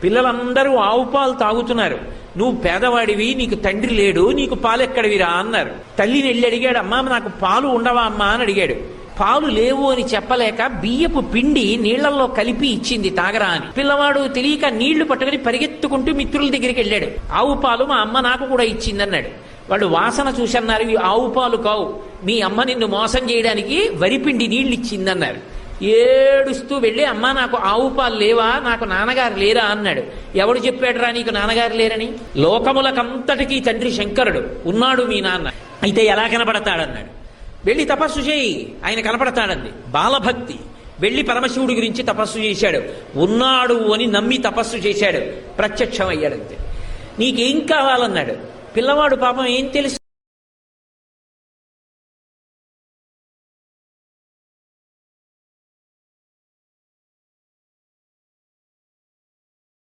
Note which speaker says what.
Speaker 1: పిల్లలందరూ ఆవు పాలు తాగుతున్నారు. నువ్వు పేదవాడివి, నీకు తండ్రి లేడు, నీకు పాలు ఎక్కడివిరా అన్నారు. తల్లిని వెళ్ళి అడిగాడు, అమ్మా నాకు పాలు ఉండవా అమ్మా అని అడిగాడు. పాలు లేవు అని చెప్పలేక బియ్యపు పిండి నీళ్లలో కలిపి ఇచ్చింది తాగరా అని. పిల్లవాడు తెలియక నీళ్లు పట్టుకుని పరిగెత్తుకుంటూ మిత్రుల దగ్గరికి వెళ్ళాడు. ఆవు పాలు మా అమ్మ నాకు కూడా ఇచ్చిందన్నాడు. వాళ్ళు వాసన చూసన్నారు, ఇవి ఆవు పాలు కావు, మీ అమ్మ నిన్ను మోసం చేయడానికి వరిపిండి నీళ్లు ఇచ్చిందన్నారు. ఏడుస్తూ వెళ్ళి, అమ్మా నాకు ఆవు పాలు లేవా, నాకు నాన్నగారు లేరా అన్నాడు. ఎవడు చెప్పాడురా నీకు నాన్నగారు లేరని? లోకములకంతటికీ తండ్రి శంకరుడు, ఉన్నాడు మీ నాన్న, అయితే ఎలా కనపడతాడన్నాడు. వెళ్ళి తపస్సు చేయి, ఆయన కనపడతాడంది. బాలభక్తి. వెళ్ళి పరమశివుడి గురించి తపస్సు చేశాడు. ఉన్నాడు అని నమ్మి తపస్సు చేశాడు, ప్రత్యక్షం అయ్యాడంతే. నీకేం కావాలన్నాడు. పిల్లవాడు పాపం ఏం తెలుసు